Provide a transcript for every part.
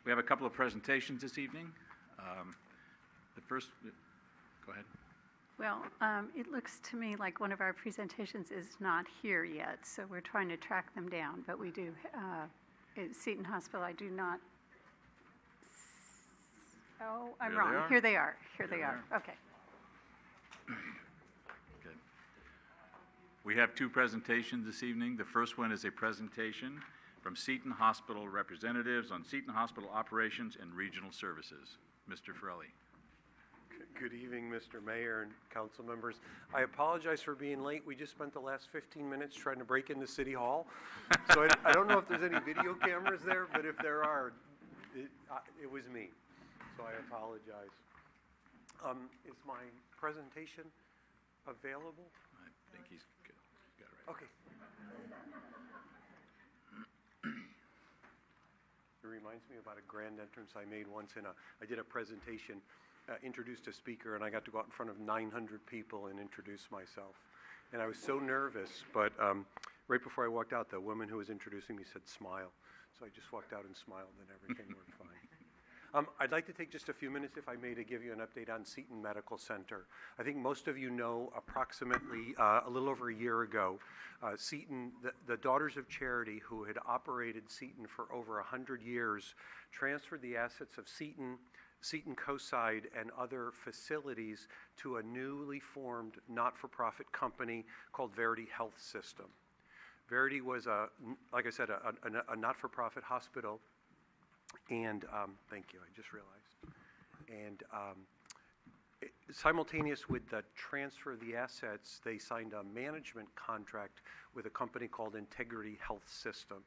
We have a couple of presentations this evening. The first, go ahead. Well, it looks to me like one of our presentations is not here yet, so we're trying to track them down. But we do, at Seton Hospital, I do not. Oh, I'm Here wrong. they are. Here they are. Here Here they they are. are. Okay. Good. We have two presentations this evening. The first one is a presentation from Seton Hospital representatives on Seton Hospital operations and regional services. Mr. Ferrelli. Good evening, Mr. Mayor and council members. I apologize for being late. We just spent the last 15 minutes trying to break into City Hall. So I don't know if there's any video cameras there, but if there are, it was me. So I apologize. Is my presentation available? I think he's good. He's got it right. Okay. It reminds me about a grand entrance I made once I did a presentation, introduced a speaker, and I got to go out in front of 900 people and introduce myself. And I was so nervous, but right before I walked out, the woman who was introducing me said, "Smile." So I just walked out and smiled, and everything worked fine. I'd like to take just a few minutes, if I may, to give you an update on Seton Medical Center. I think most of you know approximately a little over a year ago, Seton, the Daughters of Charity, who had operated Seton for over 100 years, transferred the assets of Seton Coastside, and other facilities to a newly formed not-for-profit company called Verity Health System. Verity was, like I said, a not-for-profit hospital. And thank you, I just realized. And simultaneous with the transfer of the assets, they signed a management contract with a company called Integrity Health System.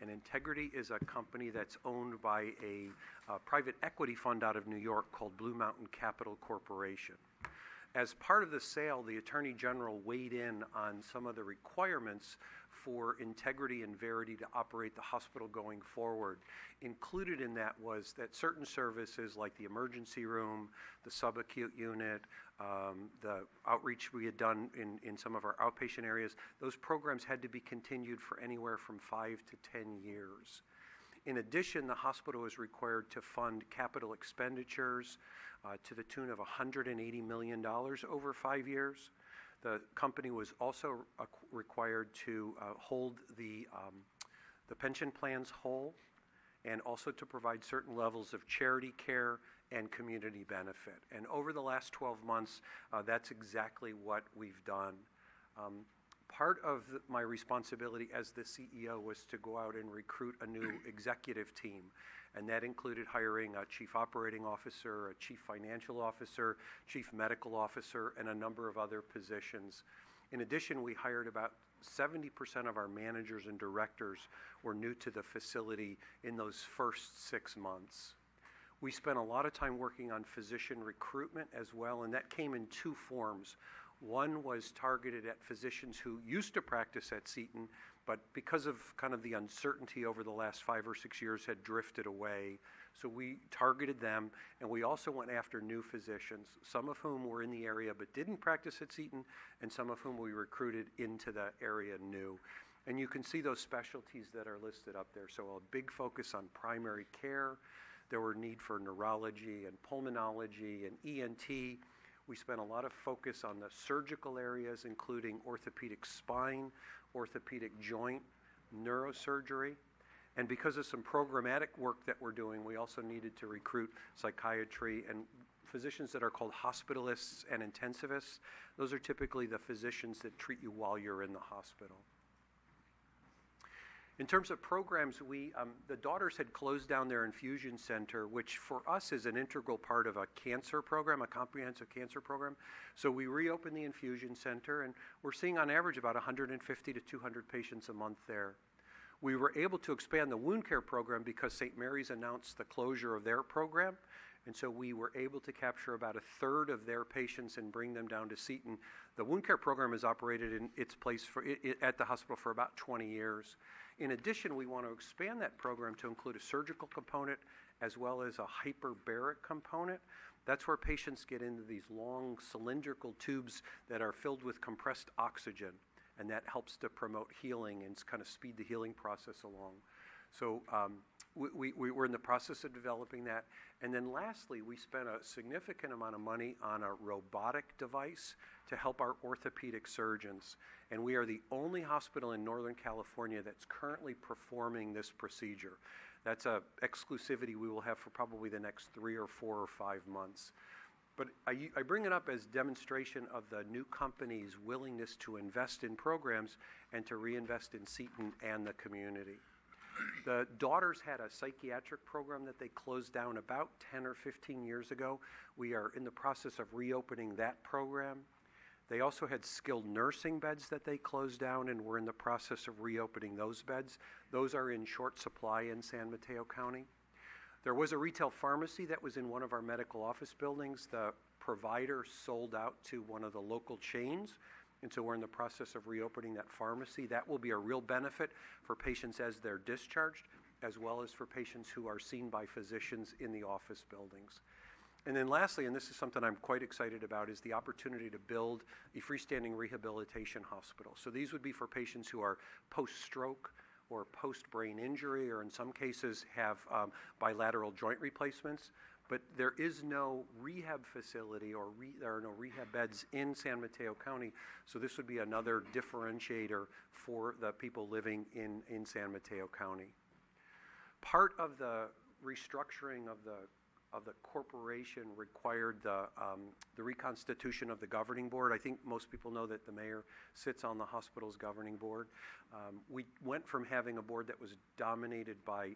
And Integrity is a company that's owned by a private equity fund out of New York called Blue Mountain Capital Corporation. As part of the sale, the Attorney General weighed in on some of the requirements for Integrity and Verity to operate the hospital going forward. Included in that was that certain services like the emergency room, the subacute unit, the outreach we had done in some of our outpatient areas, those programs had to be continued for anywhere from 5 to 10 years. In addition, the hospital was required to fund capital expenditures to the tune of $180 million over 5 years. The company was also required to hold the pension plans whole, and also to provide certain levels of charity care and community benefit. And over the last 12 months, that's exactly what we've done. Part of my responsibility as the CEO was to go out and recruit a new executive team. And that included hiring a chief operating officer, a chief financial officer, chief medical officer, and a number of other positions. In addition, we hired about 70% of our managers and directors were new to the facility in those first 6 months. We spent a lot of time working on physician recruitment as well, and that came in two forms. One was targeted at physicians who used to practice at Seton, but because of kind of the uncertainty over the last 5 or 6 years had drifted away. So we targeted them, and we also went after new physicians, some of whom were in the area but didn't practice at Seton, and some of whom we recruited into the area new. And you can see those specialties that are listed up there. So a big focus on primary care. There were need for neurology and pulmonology and ENT. We spent a lot of focus on the surgical areas, including orthopedic spine, orthopedic joint, neurosurgery. And because of some programmatic work that we're doing, we also needed to recruit psychiatry and physicians that are called hospitalists and intensivists. Those are typically the physicians that treat you while you're in the hospital. In terms of programs, the Daughters had closed down their infusion center, which for us is an integral part of a cancer program, a comprehensive cancer program. So we reopened the infusion center, and we're seeing on average about 150 to 200 patients a month there. We were able to expand the wound care program because St. Mary's announced the closure of their program, and so we were able to capture about a third of their patients and bring them down to Seton. The wound care program has operated in its place at the hospital for about 20 years. In addition, we want to expand that program to include a surgical component as well as a hyperbaric component. That's where patients get into these long cylindrical tubes that are filled with compressed oxygen, and that helps to promote healing and kind of speed the healing process along. So We're in the process of developing that. And then lastly, we spent a significant amount of money on a robotic device to help our orthopedic surgeons. And we are the only hospital in Northern California that's currently performing this procedure. That's a exclusivity we will have for probably the next 3 or 4 or 5 months. But I bring it up as demonstration of the new company's willingness to invest in programs and to reinvest in Seton and the community. The daughters had a psychiatric program that they closed down about 10 or 15 years ago. We are in the process of reopening that program. They also had skilled nursing beds that they closed down, and we're in the process of reopening those beds. Those are in short supply in San Mateo County. There was a retail pharmacy that was in one of our medical office buildings. The provider sold out to one of the local chains, and so we're in the process of reopening that pharmacy. That will be a real benefit for patients as they're discharged, as well as for patients who are seen by physicians in the office buildings. And then lastly, and this is something I'm quite excited about, is the opportunity to build a freestanding rehabilitation hospital. So these would be for patients who are post-stroke or post-brain injury, or in some cases have bilateral joint replacements. But there is no rehab facility or there are no rehab beds in San Mateo County, so this would be another differentiator for the people living in San Mateo County. Part of the restructuring of the corporation required the reconstitution of the governing board. I think most people know that the mayor sits on the hospital's governing board. We went from having a board that was dominated by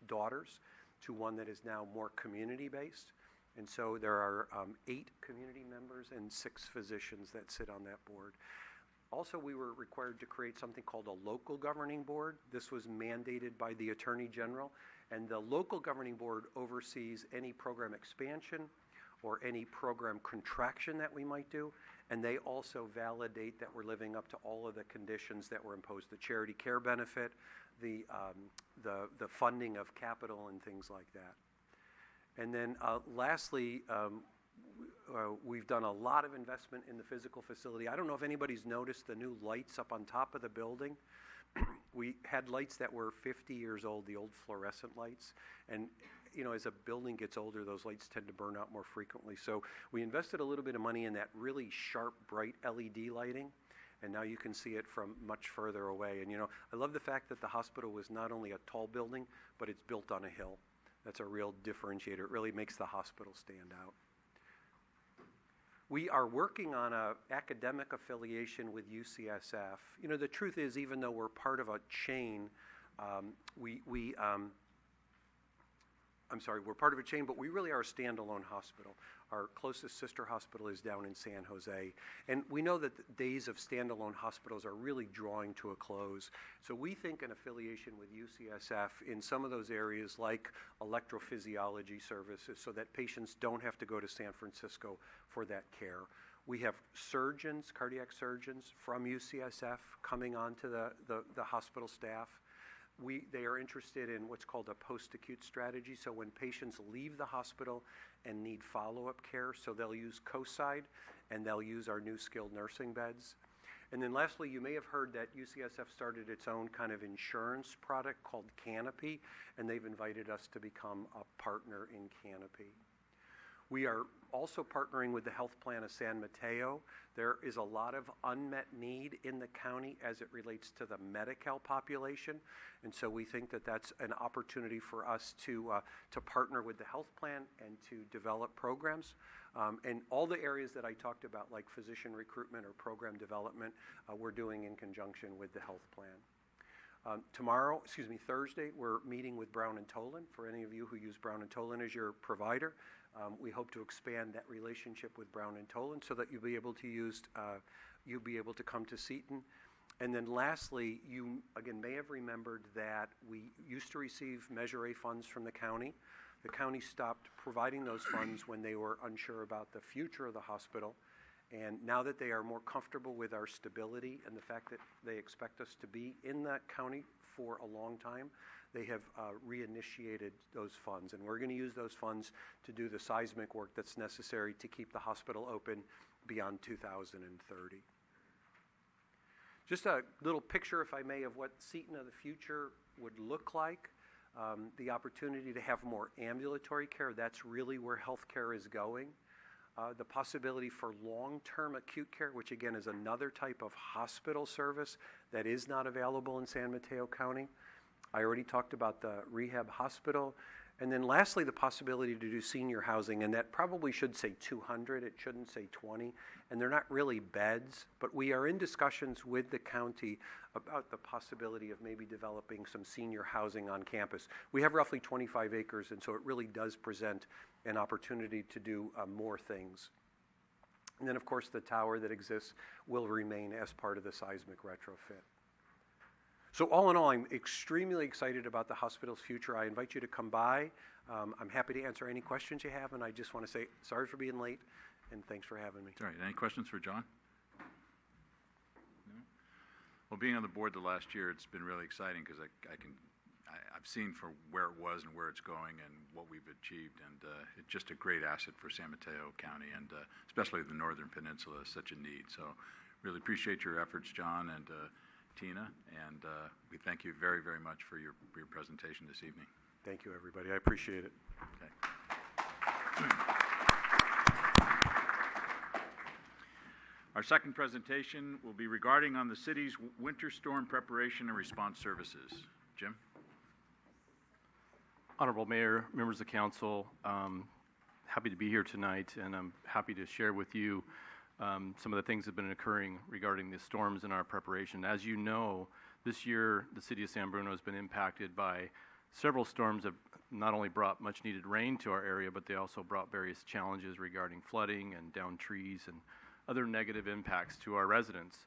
daughters to one that is now more community-based. And so there are 8 community members and 6 physicians that sit on that board. Also, we were required to create something called a local governing board. This was mandated by the Attorney General, and the local governing board oversees any program expansion or any program contraction that we might do, and they also validate that we're living up to all of the conditions that were imposed, the charity care benefit, the funding of capital and things like that. And then lastly, we've done a lot of investment in the physical facility. I don't know if anybody's noticed the new lights up on top of the building. We had lights that were 50 years old, the old fluorescent lights. And you know, as a building gets older, those lights tend to burn out more frequently. So we invested a little bit of money in that really sharp, bright LED lighting. And now you can see it from much further away. And you know, I love the fact that the hospital was not only a tall building, but it's built on a hill. That's a real differentiator. It really makes the hospital stand out. We are working on an academic affiliation with UCSF. You know, the truth is, even though we're part of a chain, we're part of a chain, but we really are a standalone hospital. Our closest sister hospital is down in San Jose. And we know that the days of standalone hospitals are really drawing to a close. So we think an affiliation with UCSF in some of those areas like electrophysiology services so that patients don't have to go to San Francisco for that care. We have surgeons, cardiac surgeons from UCSF coming onto the hospital staff. They are interested in what's called a post-acute strategy. So when patients leave the hospital and need follow-up care, so they'll use COSIDE and they'll use our new skilled nursing beds. And then lastly, you may have heard that UCSF started its own kind of insurance product called Canopy, and they've invited us to become a partner in Canopy. We are also partnering with the health plan of San Mateo. There is a lot of unmet need in the county as it relates to the Medi-Cal population, and so we think that that's an opportunity for us to partner with the health plan and to develop programs. And all the areas that I talked about, like physician recruitment or program development, we're doing in conjunction with the health plan. Thursday, we're meeting with Brown & Tolan. For any of you who use Brown & Tolan as your provider, we hope to expand that relationship with Brown & Tolan so that you'll be able to come to Seton. And then lastly, you again may have remembered that we used to receive Measure A funds from the county. The county stopped providing those funds when they were unsure about the future of the hospital. And now that they are more comfortable with our stability and the fact that they expect us to be in that county for a long time, they have reinitiated those funds. And we're going to use those funds to do the seismic work that's necessary to keep the hospital open beyond 2030. Just a little picture, if I may, of what Seton of the future would look like. The opportunity to have more ambulatory care, that's really where healthcare is going. The possibility for long-term acute care, which again is another type of hospital service that is not available in San Mateo County. I already talked about the rehab hospital. And then lastly, the possibility to do senior housing, and that probably should say 200, it shouldn't say 20, and they're not really beds, but we are in discussions with the county about the possibility of maybe developing some senior housing on campus. We have roughly 25 acres, and so it really does present an opportunity to do more things. And then, of course, the tower that exists will remain as part of the seismic retrofit. So all in all, I'm extremely excited about the hospital's future. I invite you to come by. I'm happy to answer any questions you have, and I just want to say sorry for being late, and thanks for having me. All right, any questions for John? No? Well, being on the board the last year, it's been really exciting because I've seen for where it was and where it's going and what we've achieved, and it's just a great asset for San Mateo County, and especially the Northern Peninsula is such a need. So really appreciate your efforts, John, and Tina, and we thank you very, very much for your presentation this evening. Thank you, everybody. I appreciate it. Okay. Our second presentation will be regarding on the city's winter storm preparation and response services. Jim? Honorable Mayor, members of council, happy to be here tonight, and I'm happy to share with you some of the things that have been occurring regarding the storms in our preparation. As you know, this year the city of San Bruno has been impacted by several storms that not only brought much needed rain to our area, but they also brought various challenges regarding flooding and downed trees and other negative impacts to our residents.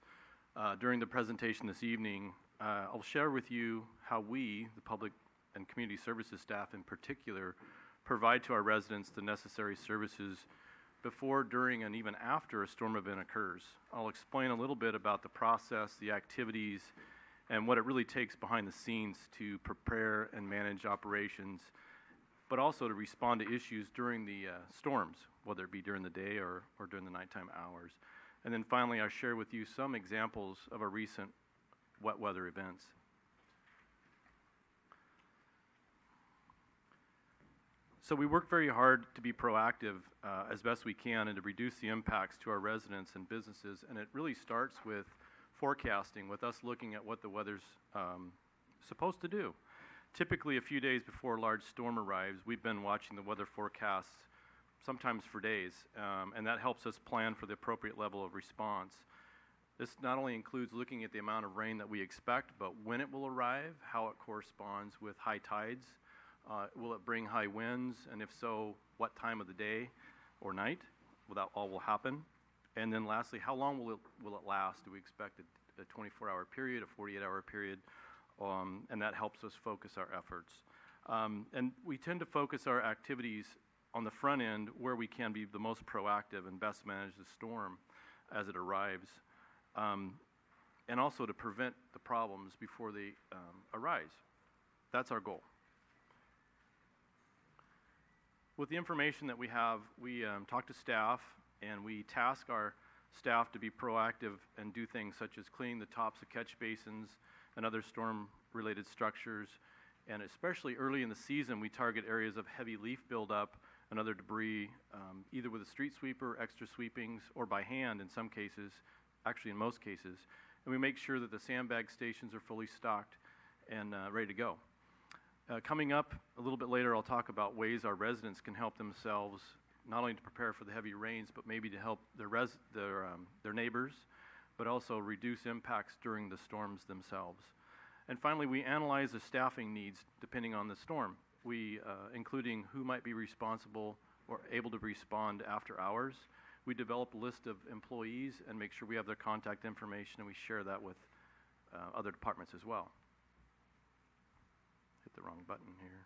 During the presentation this evening, I'll share with you how we, the public and community services staff in particular, provide to our residents the necessary services before, during, and even after a storm event occurs. I'll explain a little bit about the process, the activities, and what it really takes behind the scenes to prepare and manage operations, but also to respond to issues during the storms, whether it be during the day or during the nighttime hours. And then finally, I'll share with you some examples of our recent wet weather events. So we work very hard to be proactive as best we can and to reduce the impacts to our residents and businesses, and it really starts with forecasting, with us looking at what the weather's supposed to do. Typically a few days before a large storm arrives, we've been watching the weather forecasts sometimes for days, and that helps us plan for the appropriate level of response. This not only includes looking at the amount of rain that we expect, but when it will arrive, how it corresponds with high tides. Will it bring high winds? And if so, what time of the day or night that all will happen? And then lastly, how long will it last? Do we expect a 24-hour period, a 48-hour period? And that helps us focus our efforts. And we tend to focus our activities on the front end where we can be the most proactive and best manage the storm as it arrives. And also to prevent the problems before they arise. That's our goal. With the information that we have, we talk to staff and we task our staff to be proactive and do things such as cleaning the tops of catch basins and other storm-related structures. And especially early in the season, we target areas of heavy leaf buildup and other debris, either with a street sweeper, extra sweepings, or by hand in some cases, actually in most cases. And we make sure that the sandbag stations are fully stocked and ready to go. Coming up a little bit later, I'll talk about ways our residents can help themselves, not only to prepare for the heavy rains, but maybe to help their neighbors, but also reduce impacts during the storms themselves. And finally, we analyze the staffing needs depending on the storm, including who might be responsible or able to respond after hours. We develop a list of employees and make sure we have their contact information, and we share that with other departments as well. Hit the wrong button here.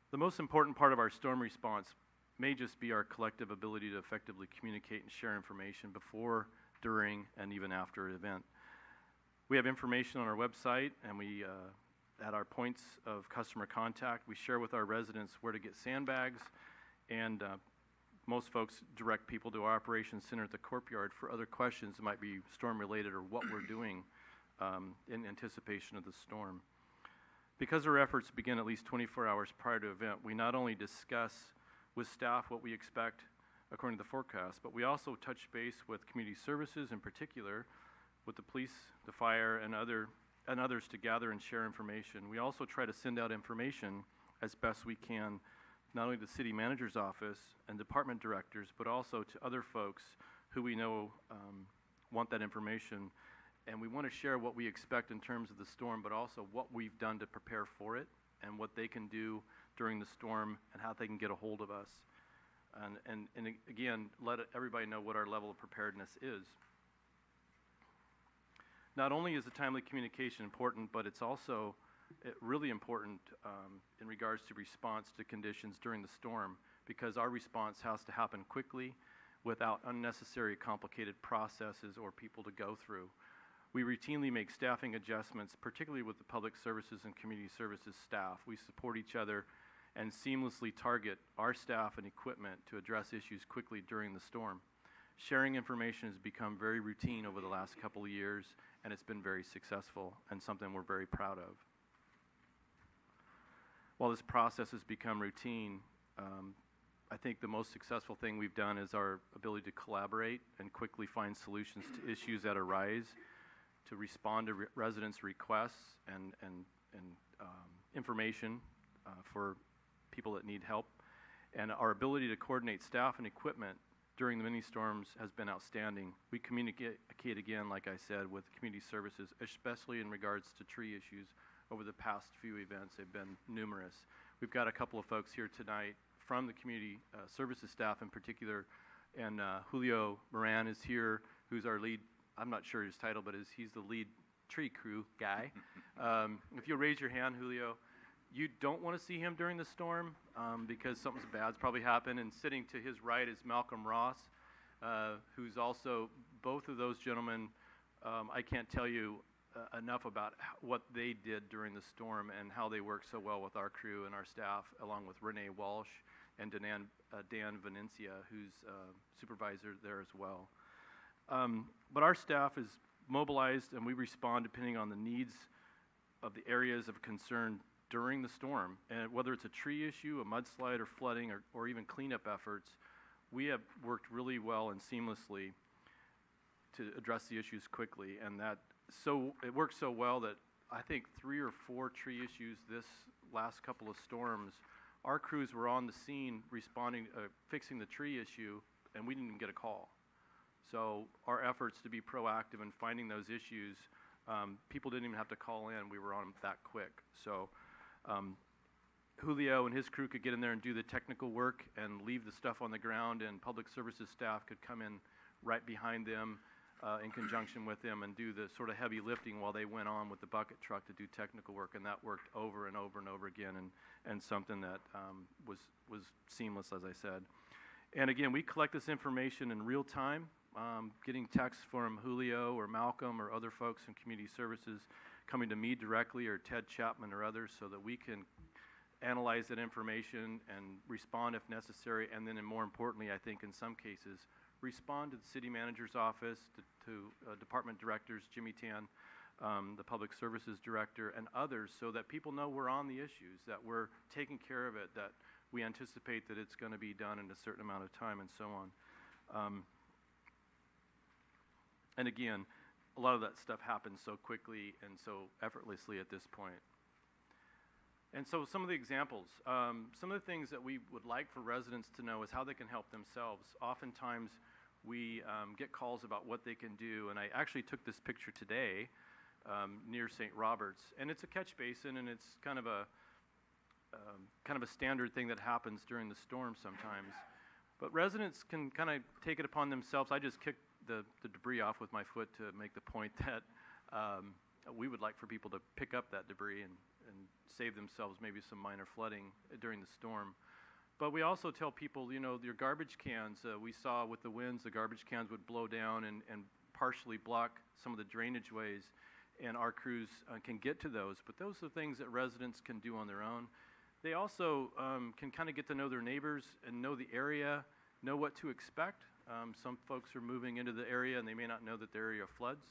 The most important part of our storm response may just be our collective ability to effectively communicate and share information before, during, and even after an event. We have information on our website, and we, at our points of customer contact, we share with our residents where to get sandbags, and most folks direct people to our operations center at the courtyard for other questions that might be storm-related or what we're doing in anticipation of the storm. Because our efforts begin at least 24 hours prior to event, we not only discuss with staff what we expect according to the forecast, but we also touch base with community services, in particular with the police, the fire, and others to gather and share information. We also try to send out information as best we can, not only to the city manager's office and department directors, but also to other folks who we know want that information. And we want to share what we expect in terms of the storm, but also what we've done to prepare for it and what they can do during the storm and how they can get a hold of us. And again, let everybody know what our level of preparedness is. Not only is the timely communication important, but it's also really important in regards to response to conditions during the storm, because our response has to happen quickly without unnecessary complicated processes or people to go through. We routinely make staffing adjustments, particularly with the public services and community services staff. We support each other and seamlessly target our staff and equipment to address issues quickly during the storm. Sharing information has become very routine over the last couple of years, and it's been very successful and something we're very proud of. While this process has become routine, I think the most successful thing we've done is our ability to collaborate and quickly find solutions to issues that arise, to respond to residents' requests and information for people that need help. And our ability to coordinate staff and equipment during the mini storms has been outstanding. We communicate again, like I said, with community services, especially in regards to tree issues. Over the past few events, they've been numerous. We've got a couple of folks here tonight from the community services staff in particular, and Julio Moran is here, who's our lead, I'm not sure his title, but he's the lead tree crew guy. If you'll raise your hand, Julio. You don't want to see him during the storm because something's bad's probably happened. And sitting to his right is Malcolm Ross, who's also, both of those gentlemen, I can't tell you enough about what they did during the storm and how they worked so well with our crew and our staff, along with Renee Walsh and Dan Venencia, who's supervisor there as well. But our staff is mobilized, and we respond depending on the needs of the areas of concern during the storm. And whether it's a tree issue, a mudslide, or flooding, or even cleanup efforts, we have worked really well and seamlessly to address the issues quickly. And it worked so well that I think 3 or 4 tree issues this last couple of storms, our crews were on the scene responding, fixing the tree issue, and we didn't even get a call. So our efforts to be proactive in finding those issues, people didn't even have to call in. We were on them that quick. So Julio and his crew could get in there and do the technical work and leave the stuff on the ground, and public services staff could come in right behind them in conjunction with them and do the sort of heavy lifting while they went on with the bucket truck to do technical work, and that worked over and over and over again, and something that was seamless, as I said. And again, we collect this information in real time, getting texts from Julio or Malcolm or other folks in community services coming to me directly, or Ted Chapman or others, so that we can analyze that information and respond if necessary, and then, and more importantly, I think in some cases, respond to the city manager's office, to department directors, Jimmy Tan, the public services director, and others, so that people know we're on the issues, that we're taking care of it, that we anticipate that it's going to be done in a certain amount of time, and so on. And again, a lot of that stuff happens so quickly and so effortlessly at this point. And so some of the examples, some of the things that we would like for residents to know is how they can help themselves. Oftentimes we get calls about what they can do, and I actually took this picture today near St. Robert's, and it's a catch basin, and it's kind of a standard thing that happens during the storm sometimes. But residents can kind of take it upon themselves. I just kicked the debris off with my foot to make the point that we would like for people to pick up that debris and save themselves maybe some minor flooding during the storm. But we also tell people, your garbage cans, we saw with the winds, the garbage cans would blow down and partially block some of the drainage ways, and our crews can get to those. But those are things that residents can do on their own. They also can kind of get to know their neighbors and know the area, know what to expect. Some folks are moving into the area and they may not know that the area floods.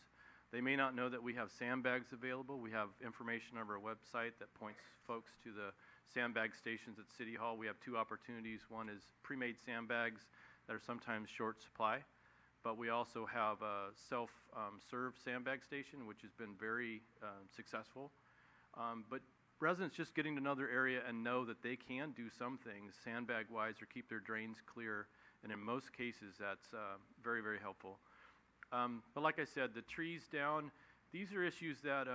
They may not know that we have sandbags available. We have information on our website that points folks to the sandbag stations at City Hall. We have two opportunities. One is pre-made sandbags that are sometimes short supply, but we also have a self-serve sandbag station, which has been very successful. But residents just getting to know their area and know that they can do some things sandbag-wise or keep their drains clear, and in most cases that's very, very helpful. But like I said, the trees down, these are issues that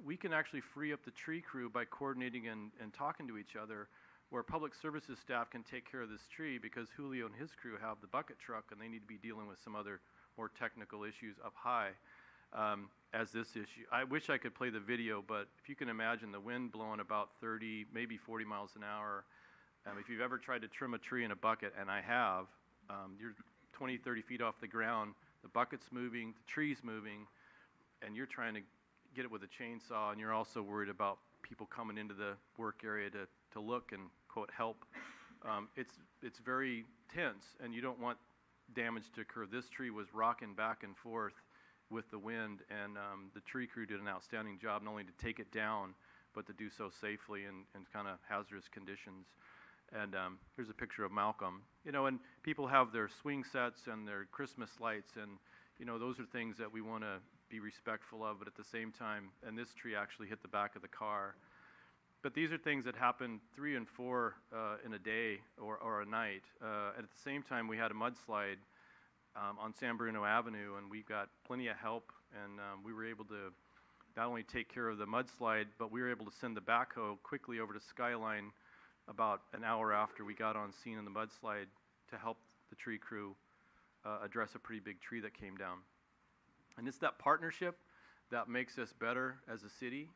we can actually free up the tree crew by coordinating and talking to each other, where public services staff can take care of this tree because Julio and his crew have the bucket truck and they need to be dealing with some other more technical issues up high as this issue. I wish I could play the video, but if you can imagine the wind blowing about 30, maybe 40 miles an hour, if you've ever tried to trim a tree in a bucket, and I have, you're 20, 30 feet off the ground, the bucket's moving, the tree's moving, and you're trying to get it with a chainsaw, and you're also worried about people coming into the work area to look and, quote, help. It's very tense, and you don't want damage to occur. This tree was rocking back and forth with the wind, and the tree crew did an outstanding job not only to take it down, but to do so safely in kind of hazardous conditions. And here's a picture of Malcolm. You know, and people have their swing sets and their Christmas lights, and, you know, those are things that we want to be respectful of, but at the same time, and this tree actually hit the back of the car. But these are things that happen 3 and 4 in a day or a night. At the same time, we had a mudslide on San Bruno Avenue, and we got plenty of help, and we were able to not only take care of the mudslide, but we were able to send the backhoe quickly over to Skyline about an hour after we got on scene in the mudslide to help the tree crew address a pretty big tree that came down. And it's that partnership that makes us better as a city.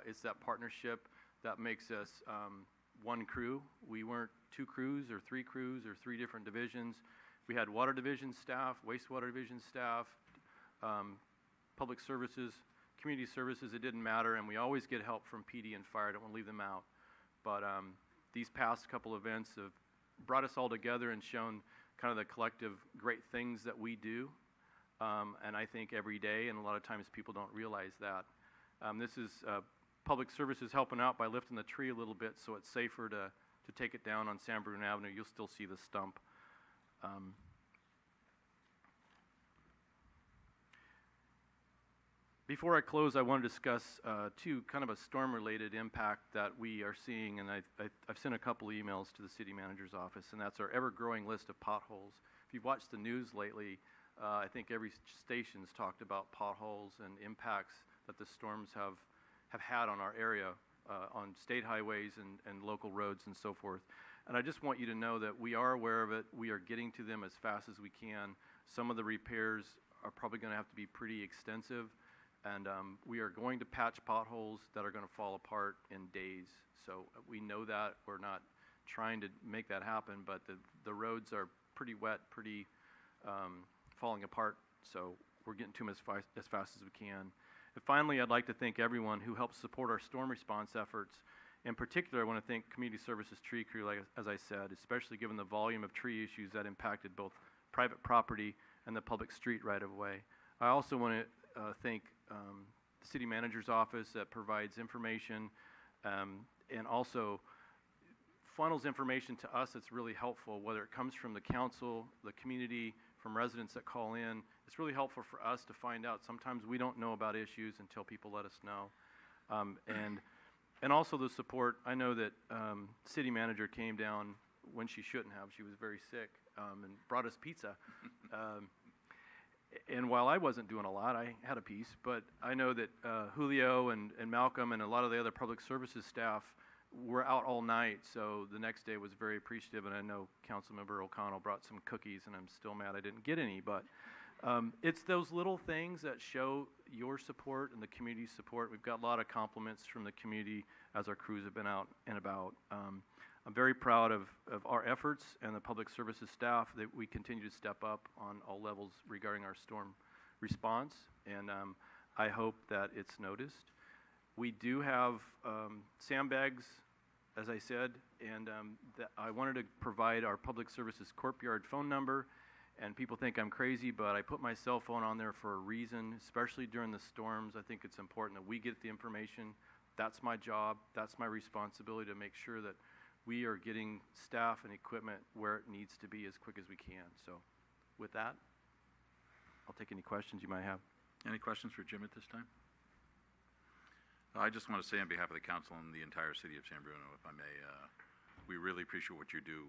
It's that partnership that makes us one crew. We weren't 2 crews or 3 crews or 3 different divisions. We had water division staff, wastewater division staff, public services, community services. It didn't matter, and we always get help from PD and fire. I don't want to leave them out. But these past couple events have brought us all together and shown kind of the collective great things that we do. And I think every day, and a lot of times people don't realize that. This is public services helping out by lifting the tree a little bit so it's safer to take it down on San Bruno Avenue. You'll still see the stump. Before I close, I want to discuss two kind of a storm-related impact that we are seeing, and I've sent a couple emails to the city manager's office, and that's our ever-growing list of potholes. If you've watched the news lately, I think every station's talked about potholes and impacts that the storms have had on our area, on state highways and local roads and so forth. And I just want you to know that we are aware of it. We are getting to them as fast as we can. Some of the repairs are probably going to have to be pretty extensive, and we are going to patch potholes that are going to fall apart in days. So we know that. We're not trying to make that happen, but the roads are pretty wet, pretty falling apart, so we're getting to them as fast as we can. And finally, I'd like to thank everyone who helps support our storm response efforts. In particular, I want to thank Community Services Tree Crew, like, as I said, especially given the volume of tree issues that impacted both private property and the public street right-of-way. I also want to thank the City Manager's Office that provides information and also funnels information to us that's really helpful, whether it comes from the council, the community, from residents that call in. It's really helpful for us to find out. Sometimes we don't know about issues until people let us know. And also the support. I know that city manager came down when she shouldn't have. She was very sick and brought us pizza. And while I wasn't doing a lot, I had a piece. But I know that Julio and Malcolm and a lot of the other public services staff were out all night, so the next day was very appreciative, and I know Councilmember O'Connell brought some cookies, and I'm still mad I didn't get any, but it's those little things that show your support and the community's support. We've got a lot of compliments from the community as our crews have been out and about. I'm very proud of our efforts and the public services staff that we continue to step up on all levels regarding our storm response, and I hope that it's noticed. We do have sandbags, as I said, and I wanted to provide our public services courtyard phone number. And people think I'm crazy, but I put my cell phone on there for a reason, especially during the storms. I think it's important that we get the information. That's my job. That's my responsibility to make sure that we are getting staff and equipment where it needs to be as quick as we can. So with that, I'll take any questions you might have. Any questions for Jim at this time? I just want to say on behalf of the council and the entire city of San Bruno, if I may, we really appreciate what you do,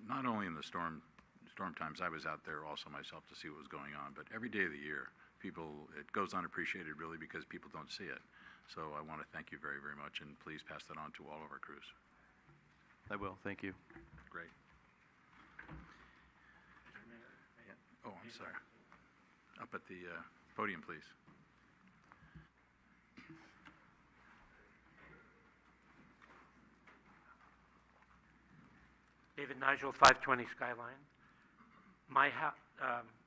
not only in the storm times. I was out there also myself to see what was going on, but every day of the year, it goes unappreciated really because people don't see it. So I want to thank you very, very much, and please pass that on to all of our crews. I will. Thank you. Great. Oh, I'm sorry. Up at the podium, please. David Nigel, 520 Skyline.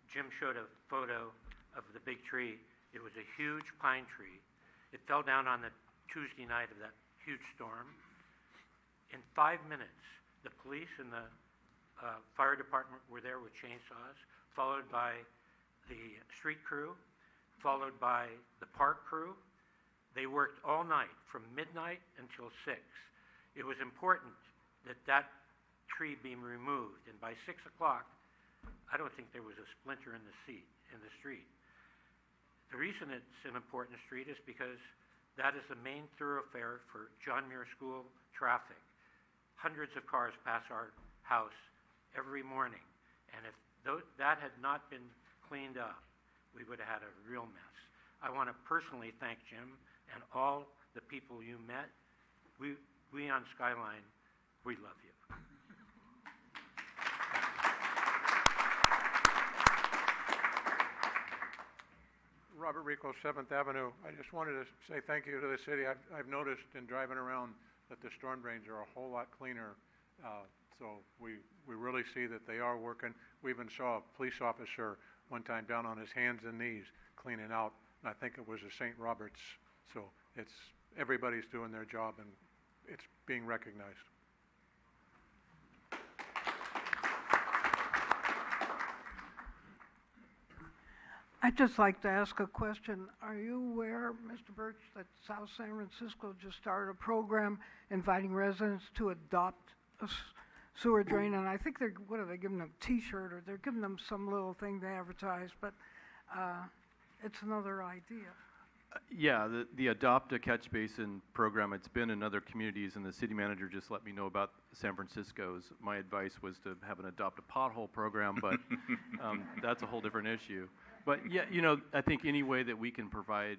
Jim showed a photo of the big tree. It was a huge pine tree. It fell down on the Tuesday night of that huge storm. In 5 minutes, the police and the fire department were there with chainsaws, followed by the street crew, followed by the park crew. They worked all night from midnight until 6. It was important that that tree be removed, and by 6 o'clock, I don't think there was a splinter in the street. The reason it's an important street is because that is the main thoroughfare for John Muir School traffic. Hundreds of cars pass our house every morning, and if that had not been cleaned up, we would have had a real mess. I want to personally thank Jim and all the people you met. We on Skyline, we love you. Robert Rico, 7th Avenue. I just wanted to say thank you to the city. I've noticed in driving around that the storm drains are a whole lot cleaner. So we really see that they are working. We even saw a police officer one time down on his hands and knees cleaning out, and I think it was a St. Robert's. So everybody's doing their job, and it's being recognized. I'd just like to ask a question. Are you aware, Mr. Birch, that South San Francisco just started a program inviting residents to adopt a sewer drain? And I think they're giving them a T-shirt, or they're giving them some little thing to advertise, but it's another idea. Yeah, the Adopt a Catch Basin program, it's been in other communities, and the city manager just let me know about San Francisco's. My advice was to have an Adopt a Pothole program, but that's a whole different issue. But yeah, I think any way that we can provide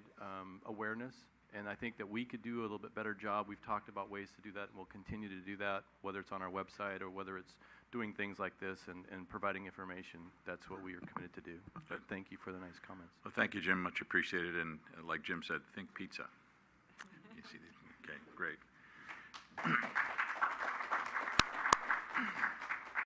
awareness, and I think that we could do a little bit better job. We've talked about ways to do that, and we'll continue to do that, whether it's on our website or whether it's doing things like this and providing information. That's what we are committed to do. But thank you for the nice comments. Well, thank you, Jim. Much appreciated. And like Jim said, think pizza. You see, okay, great.